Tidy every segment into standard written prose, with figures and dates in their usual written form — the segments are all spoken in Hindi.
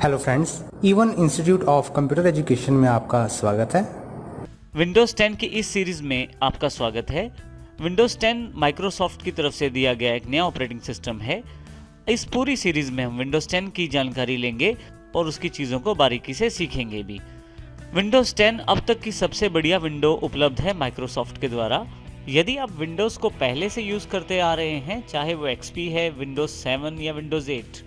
Hello friends, even institute of computer education में आपका स्वागत है। विंडोज़ 10 की इस सीरीज़ में आपका स्वागत है। विंडोज़ 10 माइक्रोसॉफ्ट की तरफ से दिया गया एक नया ऑपरेटिंग सिस्टम है। इस पूरी सीरीज़ में हम विंडोज़ 10 की जानकारी लेंगे और उसकी चीज़ों को बारीकी से सीखेंगे भी। विंडोज़ 10 अब तक की सबसे बढ़िया विंडो उपलब्ध है माइक्रोसॉफ्ट के द्वारा। यदि आप विंडोज़ को पहले से यूज़ करते आ रहे हैं, चाहे वो XP है, विंडोज़ 7 या विंडोज़ 8,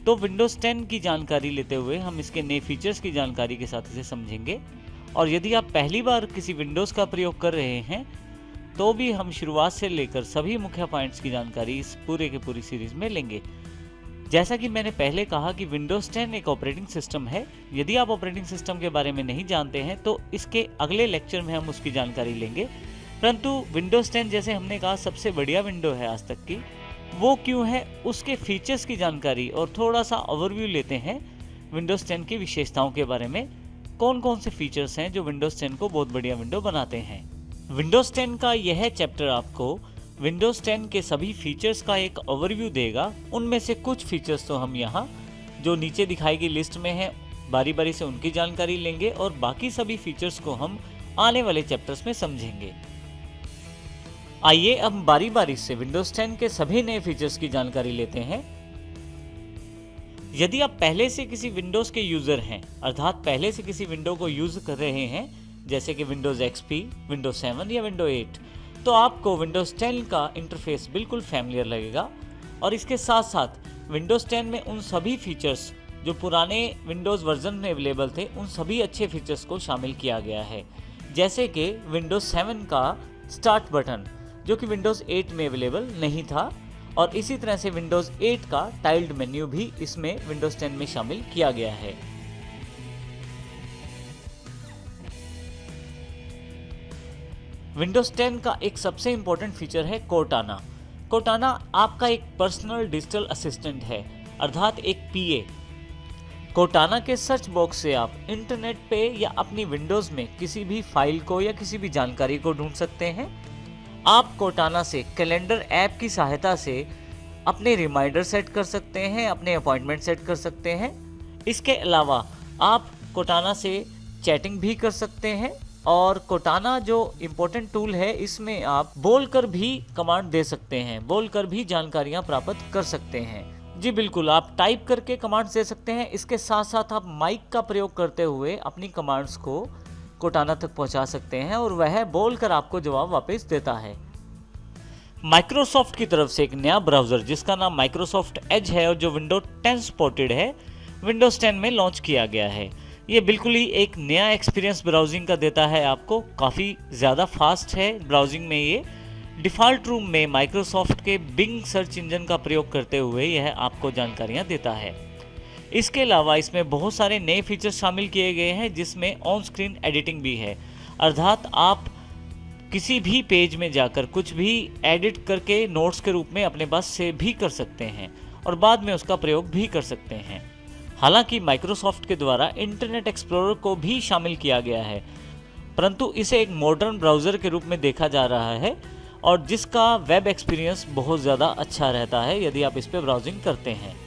तो विंडोज़ 10 की जानकारी लेते हुए हम इसके नए फीचर्स की जानकारी के साथ इसे समझेंगे। और यदि आप पहली बार किसी विंडोज़ का प्रयोग कर रहे हैं तो भी हम शुरुआत से लेकर सभी मुख्य पॉइंट्स की जानकारी इस पूरे के पूरी सीरीज में लेंगे। जैसा कि मैंने पहले कहा कि विंडोज़ 10 एक ऑपरेटिंग सिस्टम है। यदि आप ऑपरेटिंग सिस्टम के बारे में नहीं जानते हैं तो इसके अगले लेक्चर में हम उसकी जानकारी लेंगे। परंतु विंडोज़ 10 जैसे हमने कहा सबसे बढ़िया विंडो है आज तक की, वो क्यों है, उसके फीचर्स की जानकारी और थोड़ा सा ओवरव्यू लेते हैं विंडोज़ 10 की विशेषताओं के बारे में। कौन कौन से फीचर्स हैं जो विंडोज़ 10 को बहुत बढ़िया विंडो बनाते हैं। विंडोज़ 10 का यह चैप्टर आपको विंडोज़ 10 के सभी फीचर्स का एक ओवरव्यू देगा। उनमें से कुछ फीचर्स तो हम यहाँ जो नीचे दिखाई गई लिस्ट में है बारी बारी से उनकी जानकारी लेंगे और बाकी सभी फीचर्स को हम आने वाले चैप्टर्स में समझेंगे। आइए अब बारी बारी से विंडोज़ 10 के सभी नए फीचर्स की जानकारी लेते हैं। यदि आप पहले से किसी विंडोज़ के यूज़र हैं, अर्थात पहले से किसी विंडो को यूज़ कर रहे हैं जैसे कि विंडोज़ XP, विंडोज़ 7 या विंडोज़ 8, तो आपको विंडोज़ 10 का इंटरफेस बिल्कुल फैमिलियर लगेगा। और इसके साथ साथ विंडोज़ 10 में उन सभी फीचर्स जो पुराने विंडोज़ वर्जन में अवेलेबल थे, उन सभी अच्छे फीचर्स को शामिल किया गया है। जैसे कि विंडोज़ 7 का स्टार्ट बटन जो कि विंडोज़ 8 में अवेलेबल नहीं था, और इसी तरह से विंडोज़ 8 का टाइल्ड मेन्यू भी इसमें विंडोज़ 10 में शामिल किया गया है। विंडोज़ 10 का एक सबसे इंपॉर्टेंट फीचर है कोर्टाना। कोर्टाना आपका एक पर्सनल डिजिटल असिस्टेंट है, अर्थात एक PA। कोर्टाना के सर्च बॉक्स से आप इंटरनेट पे या अपनी विंडोज़ में किसी भी फाइल को या किसी भी जानकारी को ढूंढ सकते हैं। आप कोर्टाना से कैलेंडर ऐप की सहायता से अपने रिमाइंडर सेट कर सकते हैं, अपने अपॉइंटमेंट सेट कर सकते हैं। इसके अलावा आप कोर्टाना से चैटिंग भी कर सकते हैं। और कोर्टाना जो इम्पोर्टेंट टूल है, इसमें आप बोलकर भी कमांड दे सकते हैं, बोलकर भी जानकारियां प्राप्त कर सकते हैं। जी बिल्कुल, आप टाइप करके कमांड्स दे सकते हैं। इसके साथ साथ आप माइक का प्रयोग करते हुए अपनी कमांड्स को कोर्टाना तक पहुंचा सकते हैं और वह बोलकर आपको जवाब वापस देता है। माइक्रोसॉफ्ट की तरफ से एक नया ब्राउज़र जिसका नाम माइक्रोसॉफ्ट एज है और जो विंडोज 10 सपोर्टेड है, विंडोज 10 में लॉन्च किया गया है। ये बिल्कुल ही एक नया एक्सपीरियंस ब्राउजिंग का देता है आपको, काफ़ी ज़्यादा फास्ट है ब्राउजिंग में। ये डिफ़ॉल्ट रूम में माइक्रोसॉफ्ट के बिंग सर्च इंजन का प्रयोग करते हुए यह आपको जानकारियाँ देता है। इसके अलावा इसमें बहुत सारे नए फीचर्स शामिल किए गए हैं जिसमें ऑन स्क्रीन एडिटिंग भी है, अर्थात आप किसी भी पेज में जाकर कुछ भी एडिट करके नोट्स के रूप में अपने पास सेव भी कर सकते हैं और बाद में उसका प्रयोग भी कर सकते हैं। हालांकि माइक्रोसॉफ्ट के द्वारा इंटरनेट एक्सप्लोरर को भी शामिल किया गया है, परंतु इसे एक मॉडर्न ब्राउज़र के रूप में देखा जा रहा है और जिसका वेब एक्सपीरियंस बहुत ज़्यादा अच्छा रहता है यदि आप इस पर ब्राउजिंग करते हैं।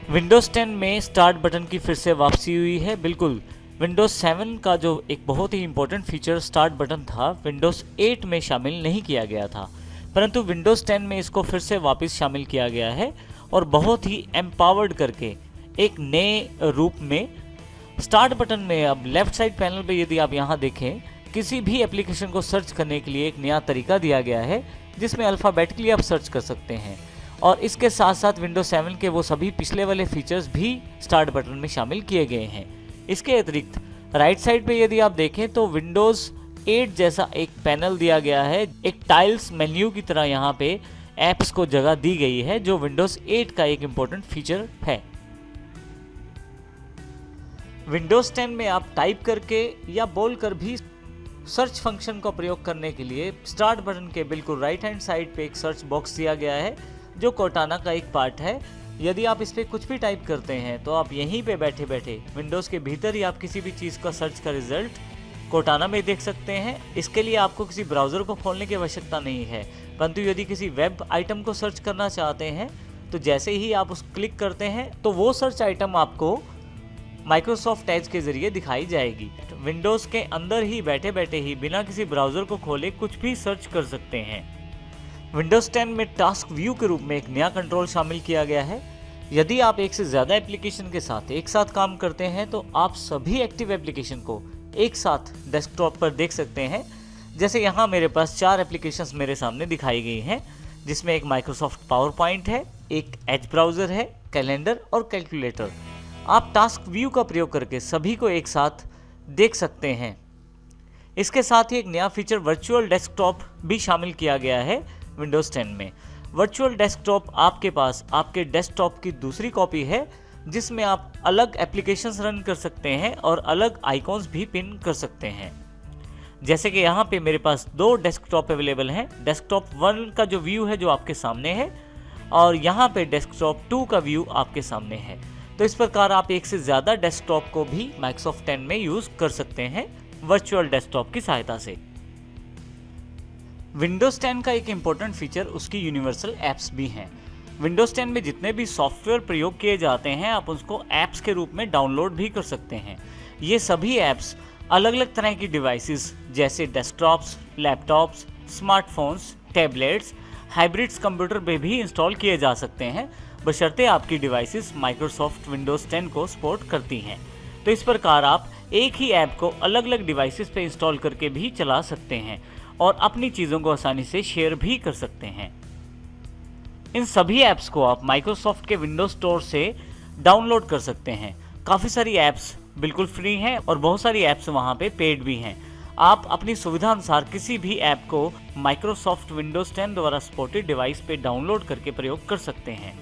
विंडोज़ 10 में स्टार्ट बटन की फिर से वापसी हुई है। बिल्कुल, विंडोज़ 7 का जो एक बहुत ही इंपॉर्टेंट फीचर स्टार्ट बटन था, विंडोज़ 8 में शामिल नहीं किया गया था, परंतु विंडोज़ 10 में इसको फिर से वापस शामिल किया गया है और बहुत ही एम्पावर्ड करके एक नए रूप में। स्टार्ट बटन में अब लेफ्ट साइड पैनल पे यदि आप यहाँ देखें, किसी भी एप्लीकेशन को सर्च करने के लिए एक नया तरीका दिया गया है जिसमें अल्फ़ाबेटिकली आप सर्च कर सकते हैं। और इसके साथ साथ विंडोज़ 7 के वो सभी पिछले वाले फीचर्स भी स्टार्ट बटन में शामिल किए गए हैं। इसके अतिरिक्त राइट साइड पे यदि आप देखें तो विंडोज़ 8 जैसा एक पैनल दिया गया है, एक टाइल्स मेन्यू की तरह यहाँ पे ऐप्स को जगह दी गई है जो विंडोज़ 8 का एक इम्पोर्टेंट फीचर है। विंडोज़ 10 में आप टाइप करके या बोलकर भी सर्च फंक्शन का प्रयोग करने के लिए स्टार्ट बटन के बिल्कुल राइट हैंड साइड पे एक सर्च बॉक्स दिया गया है जो कोर्टाना का एक पार्ट है। यदि आप इस पर कुछ भी टाइप करते हैं तो आप यहीं पे बैठे बैठे विंडोज़ के भीतर ही आप किसी भी चीज़ का सर्च का रिजल्ट कोर्टाना में देख सकते हैं। इसके लिए आपको किसी ब्राउज़र को खोलने की आवश्यकता नहीं है, परंतु यदि किसी वेब आइटम को सर्च करना चाहते हैं तो जैसे ही आप उस क्लिक करते हैं तो वो सर्च आइटम आपको माइक्रोसॉफ्ट एज के जरिए दिखाई जाएगी। विंडोज़ के अंदर ही बैठे बैठे ही बिना किसी ब्राउज़र को खोले कुछ भी सर्च कर सकते हैं। विंडोज़ 10 में टास्क व्यू के रूप में एक नया कंट्रोल शामिल किया गया है। यदि आप एक से ज़्यादा एप्लीकेशन के साथ एक साथ काम करते हैं तो आप सभी एक्टिव एप्लीकेशन को एक साथ डेस्कटॉप पर देख सकते हैं। जैसे यहाँ मेरे पास 4 एप्लीकेशंस मेरे सामने दिखाई गई हैं, जिसमें एक माइक्रोसॉफ्ट पावर पॉइंट है, एक एज ब्राउज़र है, कैलेंडर और कैलकुलेटर। आप टास्क व्यू का प्रयोग करके सभी को एक साथ देख सकते हैं। इसके साथ ही एक नया फीचर वर्चुअल डेस्कटॉप भी शामिल किया गया है विंडोज़ 10 में। वर्चुअल डेस्कटॉप आपके पास आपके डेस्कटॉप की दूसरी कॉपी है, जिसमें आप अलग एप्लीकेशंस रन कर सकते हैं और अलग आइकॉन्स भी पिन कर सकते हैं। जैसे कि यहाँ पे मेरे पास 2 डेस्कटॉप अवेलेबल हैं। डेस्कटॉप 1 का जो व्यू है जो आपके सामने है, और यहाँ पे डेस्कटॉप 2 का व्यू आपके सामने है। तो इस प्रकार आप एक से ज़्यादा डेस्कटॉप को भी माइक्रोसॉफ्ट 10 में यूज़ कर सकते हैं वर्चुअल डेस्कटॉप की सहायता से। विंडोज़ 10 का एक इम्पोर्टेंट फीचर उसकी यूनिवर्सल ऐप्स भी हैं। विंडोज़ 10 में जितने भी सॉफ्टवेयर प्रयोग किए जाते हैं आप उसको ऐप्स के रूप में डाउनलोड भी कर सकते हैं। ये सभी ऐप्स अलग अलग तरह की डिवाइसेस जैसे desktops, laptops, smartphones, tablets, hybrids computer पे भी इंस्टॉल किए जा सकते हैं, बशर्ते आपकी डिवाइसेस माइक्रोसॉफ्ट विंडोज़ 10 को सपोर्ट करती हैं। तो इस प्रकार आप एक ही ऐप को अलग अलग डिवाइसेस पे इंस्टॉल करके भी चला सकते हैं और अपनी चीज़ों को आसानी से शेयर भी कर सकते हैं। इन सभी ऐप्स को आप माइक्रोसॉफ्ट के विंडोज स्टोर से डाउनलोड कर सकते हैं। काफ़ी सारी ऐप्स बिल्कुल फ्री हैं और बहुत सारी ऐप्स वहाँ पे पेड भी हैं। आप अपनी सुविधा अनुसार किसी भी ऐप को माइक्रोसॉफ्ट विंडोज़ 10 द्वारा सपोर्टेड डिवाइस पे डाउनलोड करके प्रयोग कर सकते हैं।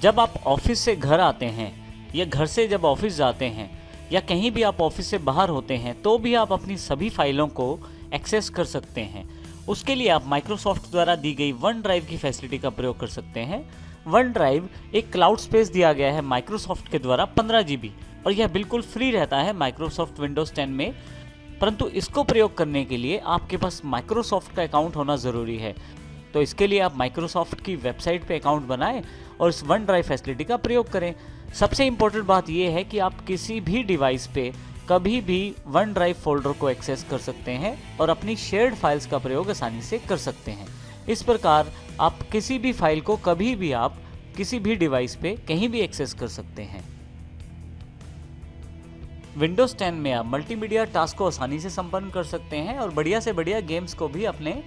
जब आप ऑफिस से घर आते हैं या घर से जब ऑफिस जाते हैं या कहीं भी आप ऑफिस से बाहर होते हैं तो भी आप अपनी सभी फाइलों को एक्सेस कर सकते हैं। उसके लिए आप माइक्रोसॉफ्ट द्वारा दी गई वन ड्राइव की फैसिलिटी का प्रयोग कर सकते हैं। वन ड्राइव एक क्लाउड स्पेस दिया गया है माइक्रोसॉफ्ट के द्वारा 15 GB, और यह बिल्कुल फ्री रहता है माइक्रोसॉफ्ट विंडोज़ 10 में। परंतु इसको प्रयोग करने के लिए आपके पास माइक्रोसॉफ्ट का अकाउंट होना ज़रूरी है। तो इसके लिए आप माइक्रोसॉफ्ट की वेबसाइट पे अकाउंट बनाएं और इस वन ड्राइव फैसिलिटी का प्रयोग करें। सबसे इम्पोर्टेंट बात यह है कि आप किसी भी डिवाइस पे कभी भी वन ड्राइव फोल्डर को एक्सेस कर सकते हैं और अपनी शेयर्ड फाइल्स का प्रयोग आसानी से कर सकते हैं। इस प्रकार आप किसी भी फाइल को कभी भी आप किसी भी डिवाइस पे कहीं भी एक्सेस कर सकते हैं। विंडोज़ 10 में आप मल्टीमीडिया टास्क को आसानी से संपन्न कर सकते हैं और बढ़िया से बढ़िया गेम्स को भी अपने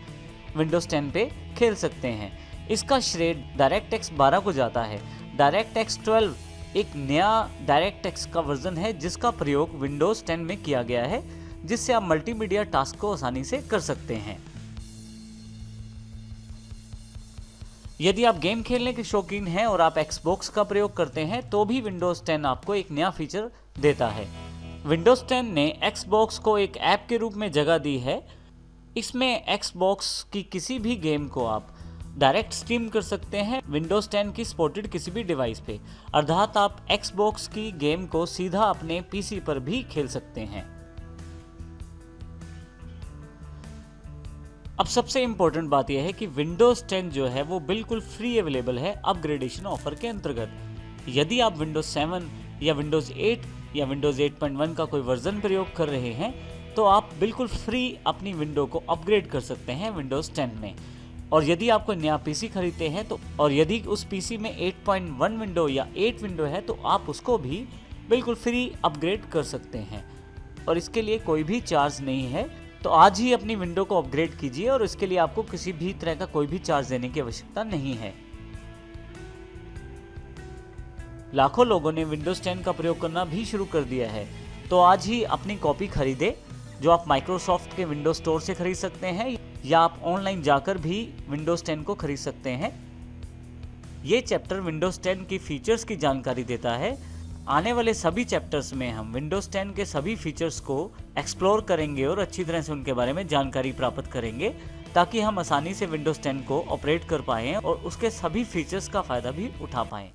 विंडोज़ 10 पे खेल सकते हैं। इसका श्रेय डायरेक्टएक्स 12 को जाता है। डायरेक्टएक्स 12 एक नया डायरेक्टएक्स का वर्जन है जिसका प्रयोग विंडोज़ 10 में किया गया है, जिससे आप मल्टीमीडिया टास्क को आसानी से कर सकते हैं। यदि आप गेम खेलने के शौकीन हैं और आप एक्सबॉक्स का प्रयोग करते हैं तो भी विंडोज़ 10 आपको एक नया फीचर देता है। विंडोज़ 10 ने एक्सबॉक्स को एक ऐप के रूप में जगह दी है। इसमें एक्सबॉक्स की किसी भी गेम को आप डायरेक्ट स्ट्रीम कर सकते हैं विंडोज़ 10 की सपोर्टेड किसी भी डिवाइस पे, अर्थात आप एक्सबॉक्स की गेम को सीधा अपने पीसी पर भी खेल सकते हैं। अब सबसे इम्पोर्टेंट बात यह है कि विंडोज़ 10 जो है वो बिल्कुल फ्री अवेलेबल है अपग्रेडेशन ऑफर के अंतर्गत। यदि आप विंडोज़ 7 या विंडोज़ 8 या विंडोज़ 8.1 का कोई वर्जन प्रयोग कर रहे हैं तो आप बिल्कुल फ्री अपनी विंडो को अपग्रेड कर सकते हैं विंडोज़ 10 में। और यदि आप कोई नया पीसी खरीदते हैं तो और यदि उस पीसी में 8.1 विंडो या 8 विंडो है तो आप उसको भी बिल्कुल फ्री अपग्रेड कर सकते हैं और इसके लिए कोई भी चार्ज नहीं है। तो आज ही अपनी विंडो को अपग्रेड कीजिए और इसके लिए आपको किसी भी तरह का कोई भी चार्ज देने की आवश्यकता नहीं है। लाखों लोगों ने विंडोज़ 10 का प्रयोग करना भी शुरू कर दिया है, तो आज ही अपनी कॉपी खरीदे, जो आप माइक्रोसॉफ्ट के विंडोज स्टोर से खरीद सकते हैं या आप ऑनलाइन जाकर भी विंडोज़ 10 को खरीद सकते हैं। ये चैप्टर विंडोज़ 10 की फीचर्स की जानकारी देता है। आने वाले सभी चैप्टर्स में हम विंडोज़ 10 के सभी फीचर्स को एक्सप्लोर करेंगे और अच्छी तरह से उनके बारे में जानकारी प्राप्त करेंगे, ताकि हम आसानी से विंडोज़ 10 को ऑपरेट कर पाएँ और उसके सभी फीचर्स का फ़ायदा भी उठा पाएँ।